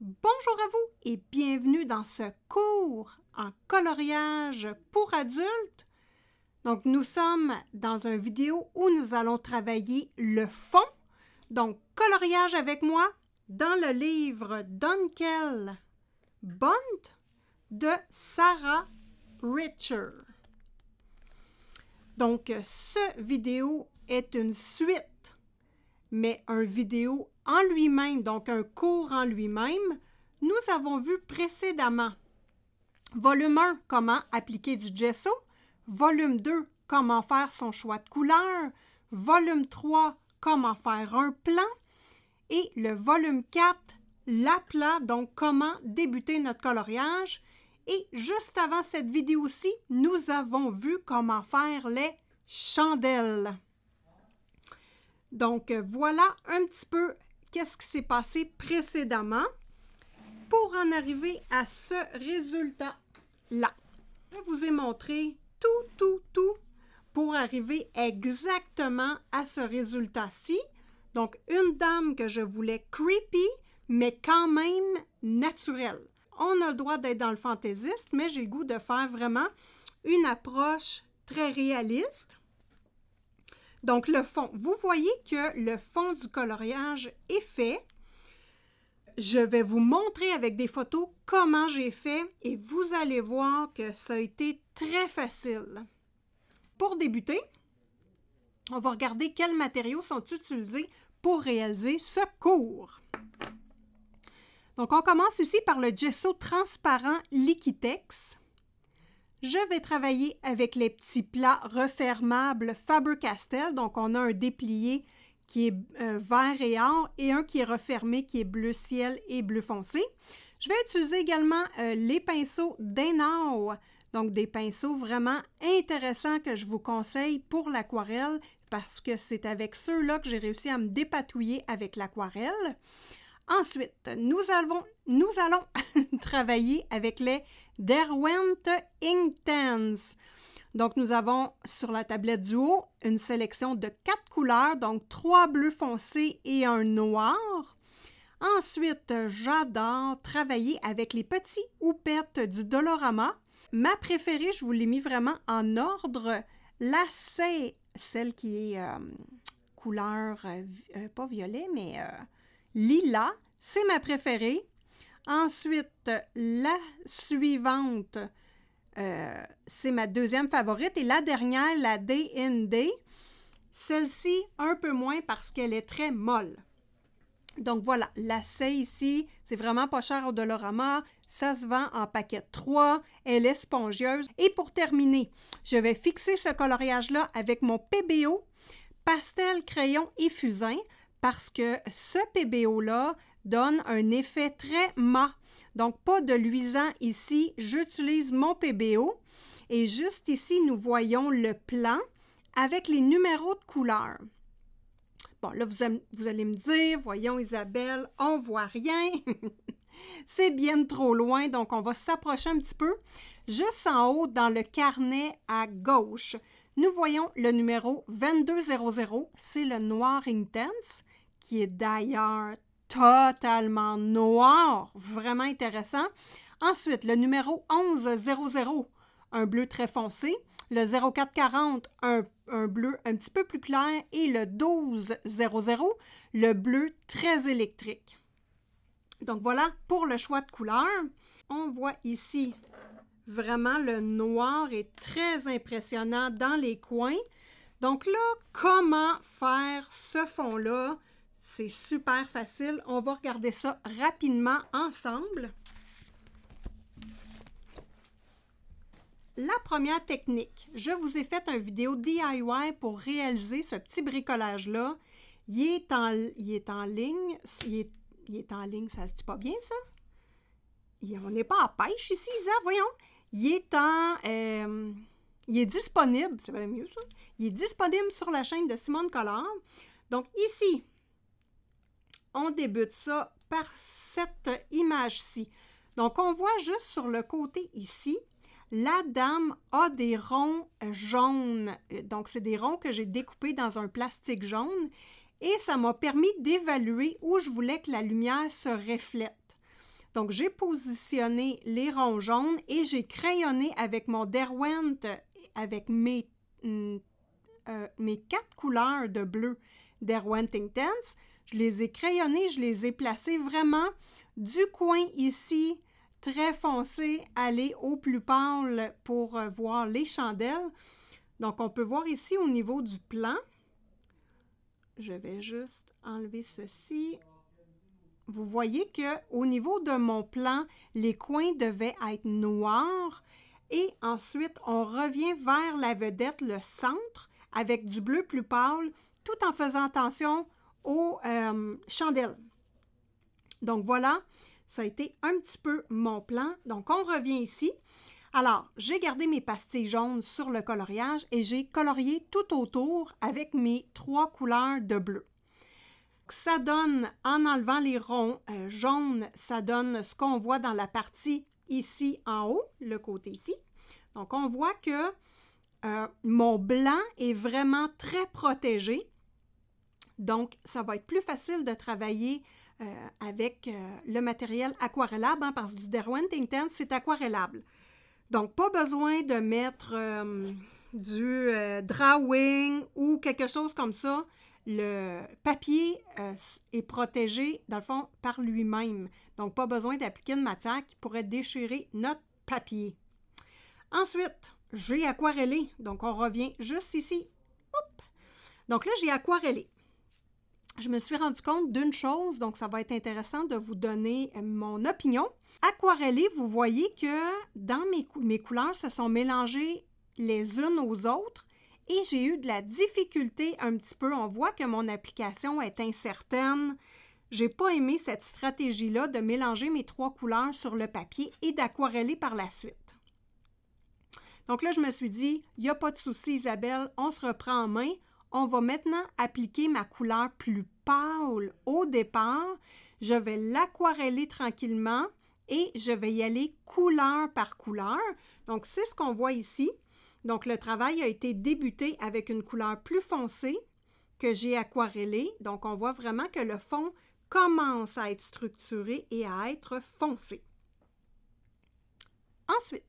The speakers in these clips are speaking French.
Bonjour à vous et bienvenue dans ce cours en coloriage pour adultes. Donc, nous sommes dans une vidéo où nous allons travailler le fond. Donc, coloriage avec moi dans le livre Dunkel Bunt de Sarah Richer. Donc, ce vidéo est une suite, mais un vidéo en lui-même, donc un cours en lui-même. Nous avons vu précédemment volume 1, comment appliquer du gesso, volume 2, comment faire son choix de couleur, volume 3, comment faire un plan, et le volume 4, l'aplat, donc comment débuter notre coloriage. Et juste avant cette vidéo-ci, nous avons vu comment faire les chandelles. Donc, voilà un petit peu qu'est-ce qui s'est passé précédemment pour en arriver à ce résultat-là. Je vous ai montré tout pour arriver exactement à ce résultat-ci. Donc, une dame que je voulais creepy, mais quand même naturelle. On a le droit d'être dans le fantaisiste, mais j'ai le goût de faire vraiment une approche très réaliste. Donc, le fond. Vous voyez que le fond du coloriage est fait. Je vais vous montrer avec des photos comment j'ai fait et vous allez voir que ça a été très facile. Pour débuter, on va regarder quels matériaux sont utilisés pour réaliser ce cours. Donc, on commence ici par le gesso transparent Liquitex. Je vais travailler avec les petits plats refermables Faber-Castell. Donc, on a un déplié qui est vert et or et un qui est refermé qui est bleu ciel et bleu foncé. Je vais utiliser également les pinceaux d'Henao. Donc, des pinceaux vraiment intéressants que je vous conseille pour l'aquarelle parce que c'est avec ceux-là que j'ai réussi à me dépatouiller avec l'aquarelle. Ensuite, nous allons travailler avec les Derwent Inktense. Donc, nous avons sur la tablette du haut une sélection de 4 couleurs, donc 3 bleus foncés et un noir. Ensuite, j'adore travailler avec les petits houpettes du Dolorama. Ma préférée, je vous l'ai mis vraiment en ordre. Là, c'est celle qui est couleur, pas violet, mais lilas. C'est ma préférée. Ensuite, la suivante, c'est ma deuxième favorite. Et la dernière, la Day in Day. Celle-ci, un peu moins parce qu'elle est très molle. Donc voilà, la C ici, c'est vraiment pas cher au Dolorama. Ça se vend en paquet de 3. Elle est spongieuse. Et pour terminer, je vais fixer ce coloriage-là avec mon PBO, pastel, crayon et fusain, parce que ce PBO-là donne un effet très mat. Donc, pas de luisant ici. J'utilise mon PBO. Et juste ici, nous voyons le plan avec les numéros de couleurs. Bon, là, vous allez me dire, voyons Isabelle, on voit rien. C'est bien trop loin, donc on va s'approcher un petit peu. Juste en haut, dans le carnet à gauche, nous voyons le numéro 2200. C'est le noir Inktense, qui est d'ailleurs totalement noir, vraiment intéressant. Ensuite, le numéro 1100, un bleu très foncé. Le 0440, un bleu un petit peu plus clair. Et le 1200, le bleu très électrique. Donc voilà pour le choix de couleur. On voit ici vraiment le noir est très impressionnant dans les coins. Donc là, comment faire ce fond-là? C'est super facile. On va regarder ça rapidement ensemble. La première technique, je vous ai fait une vidéo DIY pour réaliser ce petit bricolage-là. Il est en ligne. Il est en ligne, ça se dit pas bien, ça? On n'est pas à pêche ici, Isa, voyons. Il est disponible, c'est bien mieux ça. Il est disponible sur la chaîne de Simone Collard. Donc ici, on débute ça par cette image-ci. Donc, on voit juste sur le côté ici, la dame a des ronds jaunes. Donc, c'est des ronds que j'ai découpés dans un plastique jaune et ça m'a permis d'évaluer où je voulais que la lumière se reflète. Donc, j'ai positionné les ronds jaunes et j'ai crayonné avec mon Derwent, avec mes 4 couleurs de bleu Derwent Intense. Je les ai crayonnés, je les ai placés vraiment du coin ici, très foncé, aller au plus pâle pour voir les chandelles. Donc, on peut voir ici au niveau du plan. Je vais juste enlever ceci. Vous voyez qu'au niveau de mon plan, les coins devaient être noirs. Et ensuite, on revient vers la vedette, le centre, avec du bleu plus pâle, tout en faisant attention aux chandelles. Donc, voilà, ça a été un petit peu mon plan. Donc, on revient ici. Alors, j'ai gardé mes pastilles jaunes sur le coloriage et j'ai colorié tout autour avec mes 3 couleurs de bleu. Ça donne, en enlevant les ronds jaunes, ça donne ce qu'on voit dans la partie ici en haut, le côté ici. Donc, on voit que mon blanc est vraiment très protégé. Donc, ça va être plus facile de travailler avec le matériel aquarellable, hein, parce que du Derwent Intense, c'est aquarellable. Donc, pas besoin de mettre du drawing ou quelque chose comme ça. Le papier est protégé, dans le fond, par lui-même. Donc, pas besoin d'appliquer une matière qui pourrait déchirer notre papier. Ensuite, j'ai aquarellé. Donc, on revient juste ici. Oup! Donc là, j'ai aquarellé. Je me suis rendu compte d'une chose, donc ça va être intéressant de vous donner mon opinion. Aquarellé, vous voyez que dans mes couleurs se sont mélangées les unes aux autres et j'ai eu de la difficulté un petit peu. On voit que mon application est incertaine. Je n'ai pas aimé cette stratégie-là de mélanger mes 3 couleurs sur le papier et d'aquareller par la suite. Donc là, je me suis dit, il n'y a pas de souci, Isabelle, on se reprend en main. On va maintenant appliquer ma couleur plus pâle au départ. Je vais l'aquareller tranquillement et je vais y aller couleur par couleur. Donc, c'est ce qu'on voit ici. Donc, le travail a été débuté avec une couleur plus foncée que j'ai aquarellée. Donc, on voit vraiment que le fond commence à être structuré et à être foncé. Ensuite,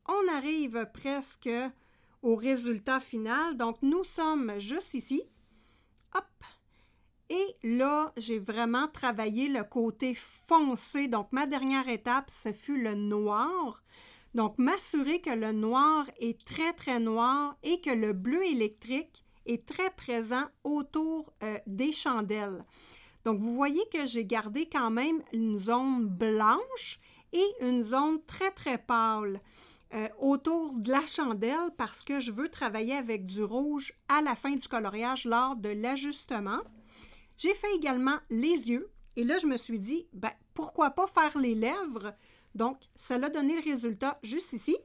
on arrive presque au résultat final. Donc, nous sommes juste ici. Hop! Et là, j'ai vraiment travaillé le côté foncé. Donc, ma dernière étape, ce fut le noir. Donc, m'assurer que le noir est très, très noir et que le bleu électrique est très présent autour des chandelles. Donc, vous voyez que j'ai gardé quand même une zone blanche et une zone très, très pâle autour de la chandelle parce que je veux travailler avec du rouge à la fin du coloriage lors de l'ajustement. J'ai fait également les yeux et là, je me suis dit, ben, pourquoi pas faire les lèvres? Donc, ça l'a donné le résultat juste ici.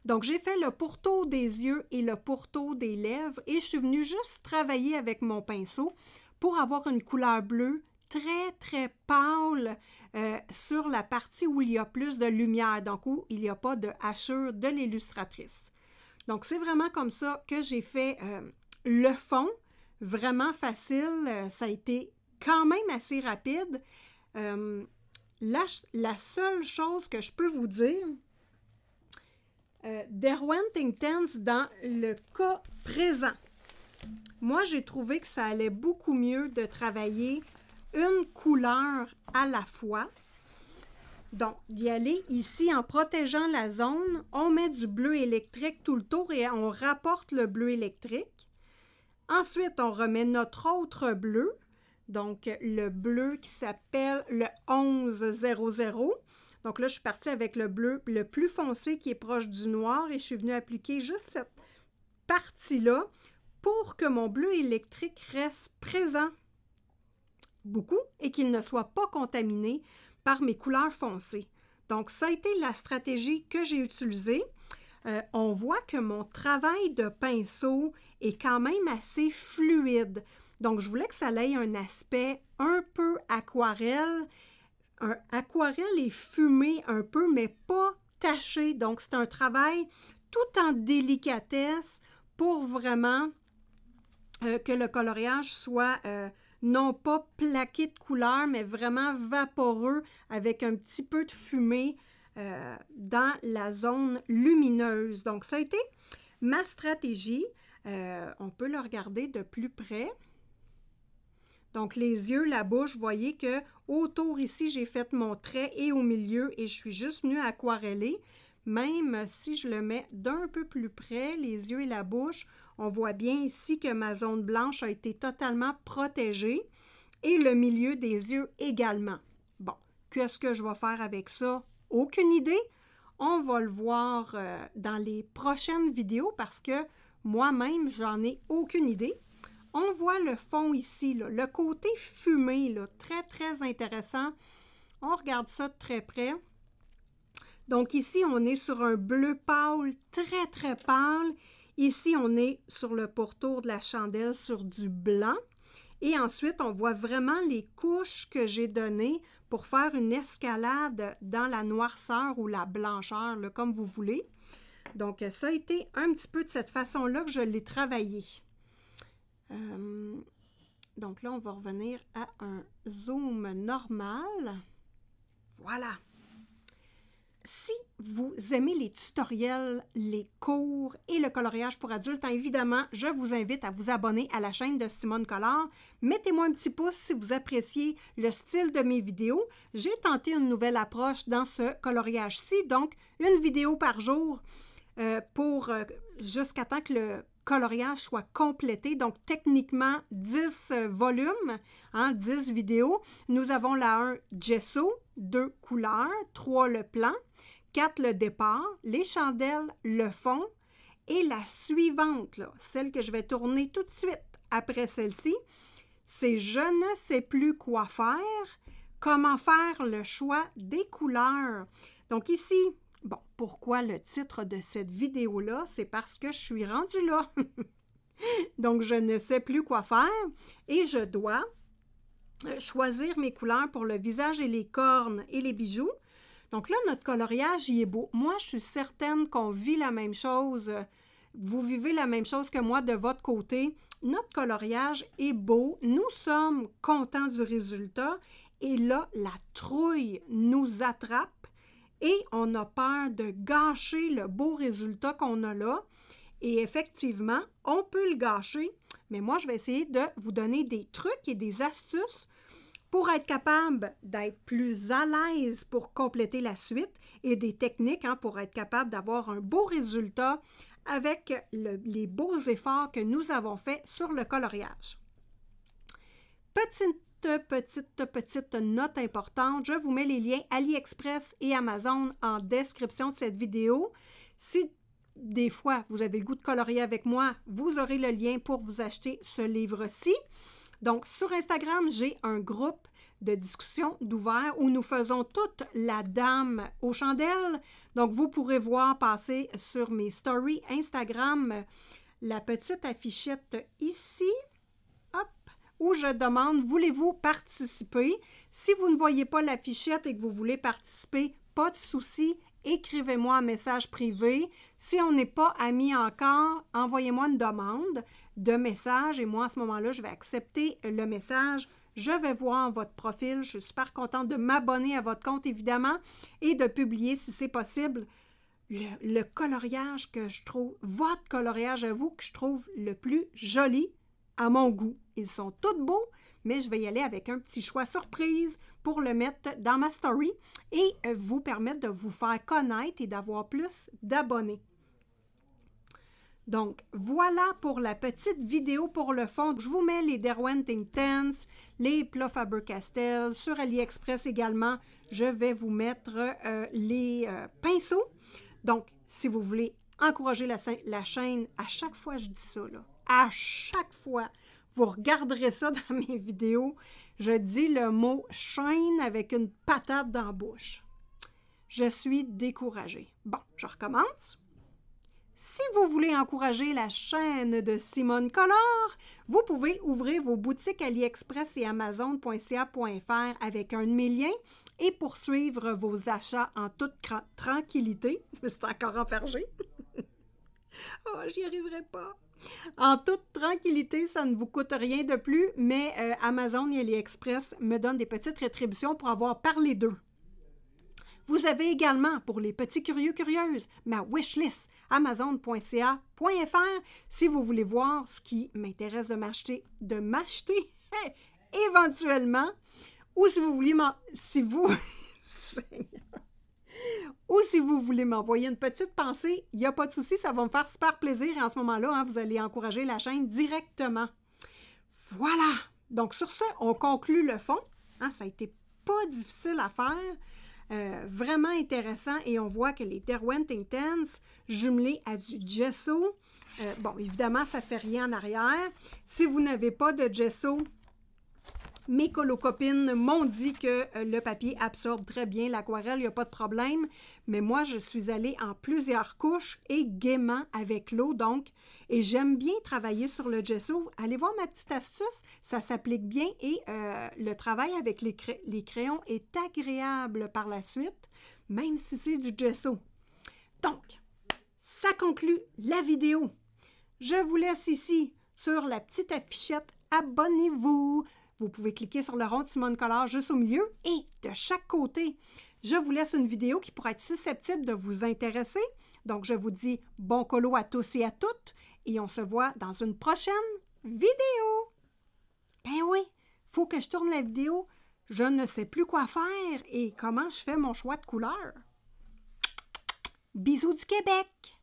Donc, j'ai fait le pourtour des yeux et le pourtour des lèvres et je suis venue juste travailler avec mon pinceau pour avoir une couleur bleue très, très pâle sur la partie où il y a plus de lumière, donc où il n'y a pas de hachure de l'illustratrice. Donc, c'est vraiment comme ça que j'ai fait le fond, vraiment facile. Ça a été quand même assez rapide. La seule chose que je peux vous dire, Derwent Intense dans le cas présent, moi, j'ai trouvé que ça allait beaucoup mieux de travailler une couleur à la fois. Donc, d'y aller ici en protégeant la zone, on met du bleu électrique tout le tour et on rapporte le bleu électrique. Ensuite, on remet notre autre bleu, donc le bleu qui s'appelle le 1100. Donc là, je suis partie avec le bleu le plus foncé qui est proche du noir et je suis venue appliquer juste cette partie-là pour que mon bleu électrique reste présent beaucoup et qu'il ne soit pas contaminé par mes couleurs foncées. Donc, ça a été la stratégie que j'ai utilisée. On voit que mon travail de pinceau est quand même assez fluide. Donc, je voulais que ça ait un aspect un peu aquarelle. Aquarelle et fumé un peu, mais pas taché. Donc, c'est un travail tout en délicatesse pour vraiment que le coloriage soit non pas plaqué de couleur, mais vraiment vaporeux avec un petit peu de fumée dans la zone lumineuse. Donc, ça a été ma stratégie. On peut le regarder de plus près. Donc, les yeux, la bouche, vous voyez que autour ici, j'ai fait mon trait et au milieu et je suis juste venue aquareller. Même si je le mets d'un peu plus près, les yeux et la bouche, on voit bien ici que ma zone blanche a été totalement protégée et le milieu des yeux également. Bon, qu'est-ce que je vais faire avec ça? Aucune idée. On va le voir dans les prochaines vidéos parce que moi-même, j'en ai aucune idée. On voit le fond ici, là, le côté fumé, là, très, très intéressant. On regarde ça de très près. Donc ici, on est sur un bleu pâle, très, très pâle. Ici, on est sur le pourtour de la chandelle sur du blanc. Et ensuite, on voit vraiment les couches que j'ai données pour faire une escalade dans la noirceur ou la blancheur, là, comme vous voulez. Donc, ça a été un petit peu de cette façon-là que je l'ai travaillé. Donc là, on va revenir à un zoom normal. Voilà. Si vous aimez les tutoriels, les cours et le coloriage pour adultes, évidemment, je vous invite à vous abonner à la chaîne de Simone Color. Mettez-moi un petit pouce si vous appréciez le style de mes vidéos. J'ai tenté une nouvelle approche dans ce coloriage-ci, donc une vidéo par jour jusqu'à temps que le coloriage soit complété. Donc, techniquement, 10 volumes, 10 vidéos. Nous avons la 1 gesso, 2 couleurs, 3 le plan, 4 le départ, les chandelles, le fond et la suivante, là, celle que je vais tourner tout de suite après celle-ci, c'est « Je ne sais plus quoi faire », comment faire le choix des couleurs. Donc ici, bon, pourquoi le titre de cette vidéo-là? C'est parce que je suis rendue là. Donc, je ne sais plus quoi faire et je dois choisir mes couleurs pour le visage et les cornes et les bijoux. Donc là, notre coloriage, il est beau. Moi, je suis certaine qu'on vit la même chose. Vous vivez la même chose que moi de votre côté. Notre coloriage est beau. Nous sommes contents du résultat. Et là, la trouille nous attrape et on a peur de gâcher le beau résultat qu'on a là. Et effectivement, on peut le gâcher. Mais moi, je vais essayer de vous donner des trucs et des astuces pour être capable d'être plus à l'aise pour compléter la suite et des techniques pour être capable d'avoir un beau résultat avec les beaux efforts que nous avons faits sur le coloriage. Petite note importante, je vous mets les liens AliExpress et Amazon en description de cette vidéo. Si des fois vous avez le goût de colorier avec moi, vous aurez le lien pour vous acheter ce livre-ci. Donc, sur Instagram, j'ai un groupe de discussion d'ouvert où nous faisons toute la dame aux chandelles. Donc, vous pourrez voir passer sur mes stories Instagram la petite affichette ici, hop, où je demande, voulez-vous participer? Si vous ne voyez pas l'affichette et que vous voulez participer, pas de souci, écrivez-moi un message privé. Si on n'est pas amis encore, envoyez-moi une demande de message et moi, à ce moment-là, je vais accepter le message. Je vais voir votre profil. Je suis super contente de m'abonner à votre compte, évidemment, et de publier, si c'est possible, le coloriage que je trouve, votre coloriage à vous, que je trouve le plus joli à mon goût. Ils sont tous beaux, mais je vais y aller avec un petit choix surprise pour le mettre dans ma story et vous permettre de vous faire connaître et d'avoir plus d'abonnés. Donc, voilà pour la petite vidéo pour le fond. Je vous mets les Derwent Inktense, les plats Faber-Castell, sur AliExpress également. Je vais vous mettre les pinceaux. Donc, si vous voulez encourager la chaîne, à chaque fois je dis ça, là, à chaque fois, vous regarderez ça dans mes vidéos, je dis le mot « chaîne » avec une patate dans la bouche. Je suis découragée. Bon, je recommence. Si vous voulez encourager la chaîne de Simone Color, vous pouvez ouvrir vos boutiques AliExpress et Amazon.ca.fr avec un de mes liens et poursuivre vos achats en toute tranquillité. Je me suis encore enfergée. Oh, j'y arriverai pas. En toute tranquillité, ça ne vous coûte rien de plus, mais Amazon et AliExpress me donnent des petites rétributions pour avoir parlé d'eux. Vous avez également, pour les petits curieux curieuses, ma wishlist amazon.ca.fr si vous voulez voir ce qui m'intéresse de m'acheter éventuellement, ou si vous voulez ou si vous voulez m'envoyer une petite pensée, il n'y a pas de souci, ça va me faire super plaisir et en ce moment-là, hein, vous allez encourager la chaîne directement. Voilà! Donc sur ce, on conclut le fond. Hein, ça a été pas difficile à faire. Vraiment intéressant et on voit que les Derwentings jumelés à du gesso, bon, évidemment, ça ne fait rien en arrière. Si vous n'avez pas de gesso, mes colocopines m'ont dit que le papier absorbe très bien l'aquarelle, il n'y a pas de problème. Mais moi, je suis allée en plusieurs couches et gaiement avec l'eau, donc. Et j'aime bien travailler sur le gesso. Allez voir ma petite astuce, ça s'applique bien et le travail avec les crayons est agréable par la suite, même si c'est du gesso. Donc, ça conclut la vidéo. Je vous laisse ici sur la petite affichette « Abonnez-vous ». Vous pouvez cliquer sur le rond de Simone Collard juste au milieu et de chaque côté, je vous laisse une vidéo qui pourrait être susceptible de vous intéresser. Donc, je vous dis bon colo à tous et à toutes et on se voit dans une prochaine vidéo. Ben oui, il faut que je tourne la vidéo. Je ne sais plus quoi faire et comment je fais mon choix de couleur. Bisous du Québec!